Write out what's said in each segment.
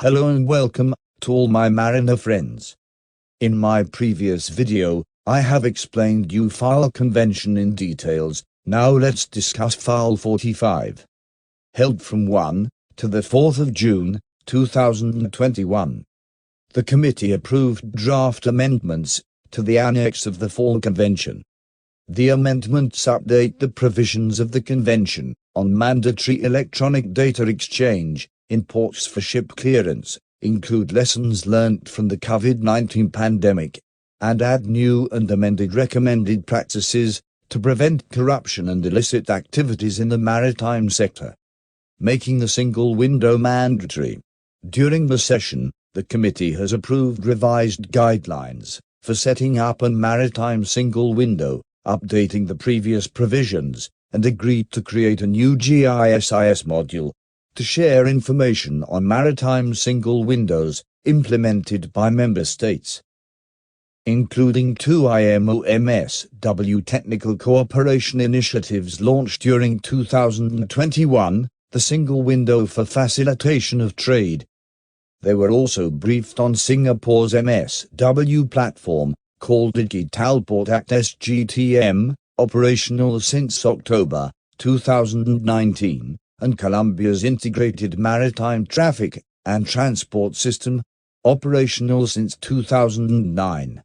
Hello and welcome to all my mariner friends. In my previous video, I have explained U-File Convention in details. Now let's discuss File 45. Held from 1 to the 4th of June, 2021. The committee approved draft amendments to the annex of the Fall Convention. The amendments update the provisions of the Convention on mandatory electronic data exchange in ports for ship clearance, include lessons learned from the COVID-19 pandemic, and add new and amended recommended practices to prevent corruption and illicit activities in the maritime sector, making the single window mandatory. During the session, the committee has approved revised guidelines for setting up a maritime single window, updating the previous provisions, and agreed to create a new GISIS module to share information on maritime single windows implemented by member states, including 2 IMO MSW technical cooperation initiatives launched during 2021, the single window for facilitation of trade. They were also briefed on Singapore's MSW platform, called Digitalization Act SGTM, operational since October 2019, and Colombia's Integrated Maritime Traffic and Transport System, operational since 2009.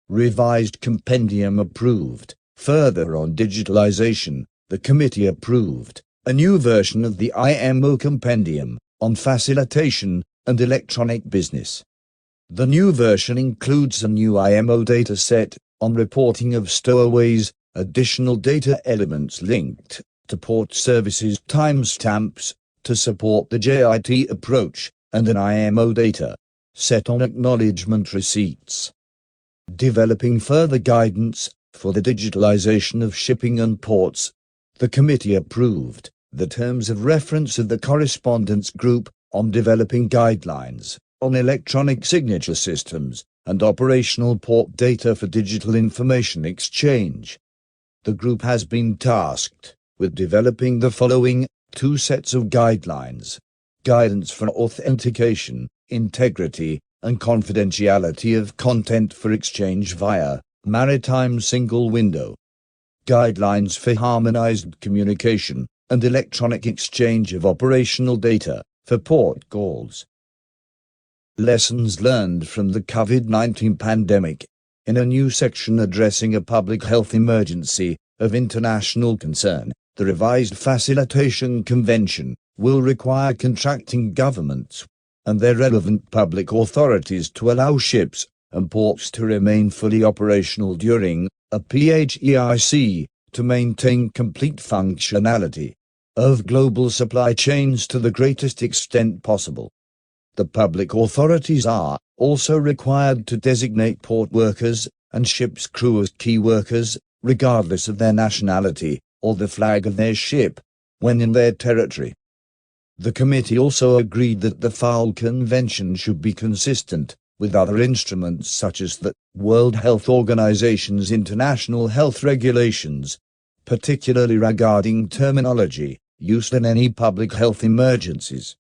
Revised compendium approved. Further on digitalization, the committee approved a new version of the IMO compendium on facilitation and electronic business. The new version includes a new IMO data set on reporting of stowaways, additional data elements linked to port services timestamps to support the JIT approach, and an IMO data set on acknowledgement receipts. Developing further guidance for the digitalization of shipping and ports, the committee approved the terms of reference of the correspondence group on developing guidelines on electronic signature systems and operational port data for digital information exchange. The group has been tasked with developing the following 2 sets of guidelines: guidance for authentication, integrity, and confidentiality of content for exchange via maritime single window, guidelines for harmonized communication and electronic exchange of operational data for port calls. Lessons learned from the COVID-19 pandemic. In a new section addressing a public health emergency of international concern, the revised Facilitation Convention will require contracting governments and their relevant public authorities to allow ships and ports to remain fully operational during a PHEIC to maintain complete functionality of global supply chains to the greatest extent possible. The public authorities are also required to designate port workers and ship's crew as key workers, regardless of their nationality or the flag of their ship, when in their territory. The committee also agreed that the File Convention should be consistent with other instruments such as the World Health Organization's international health regulations, particularly regarding terminology used in any public health emergencies.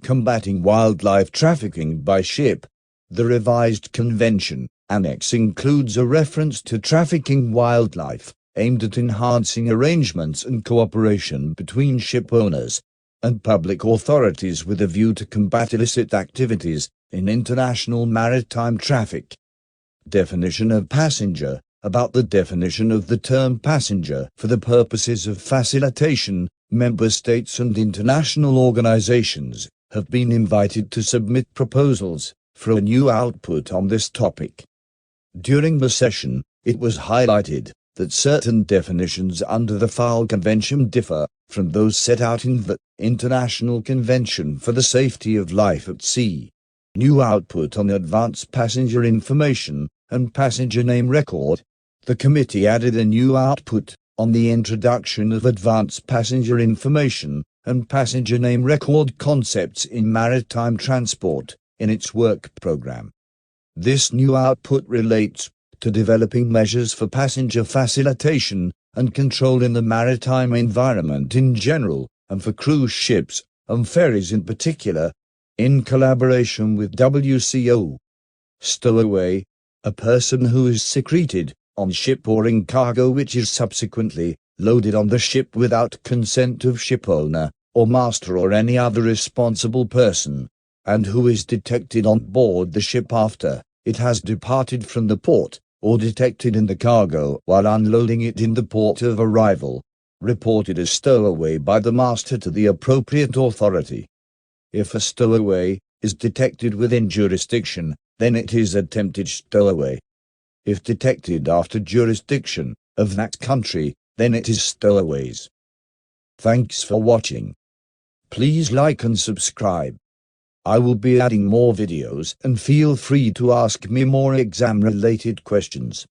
Combating wildlife trafficking by ship. The revised convention annex includes a reference to trafficking wildlife, aimed at enhancing arrangements and cooperation between ship owners and public authorities with a view to combat illicit activities in international maritime traffic. Definition of passenger. About the definition of the term passenger for the purposes of facilitation, member states and international organizations have been invited to submit proposals for a new output on this topic. During the session, it was highlighted that certain definitions under the File Convention differ from those set out in the International Convention for the Safety of Life at Sea. New output on advanced passenger information and passenger name record. The committee added a new output on the introduction of advanced passenger information and passenger name record concepts in maritime transport in its work program. This new output relates to developing measures for passenger facilitation and control in the maritime environment in general, and for cruise ships and ferries in particular, in collaboration with WCO. Stowaway, a person who is secreted on ship or in cargo which is subsequently loaded on the ship without consent of ship owner, or master or any other responsible person, and who is detected on board the ship after it has departed from the port, or detected in the cargo while unloading it in the port of arrival, reported as stowaway by the master to the appropriate authority. If a stowaway is detected within jurisdiction, then it is attempted stowaway. If detected after jurisdiction of that country, then it is stowaways. Thanks for watching. Please like and subscribe. I will be adding more videos and feel free to ask me more exam-related questions.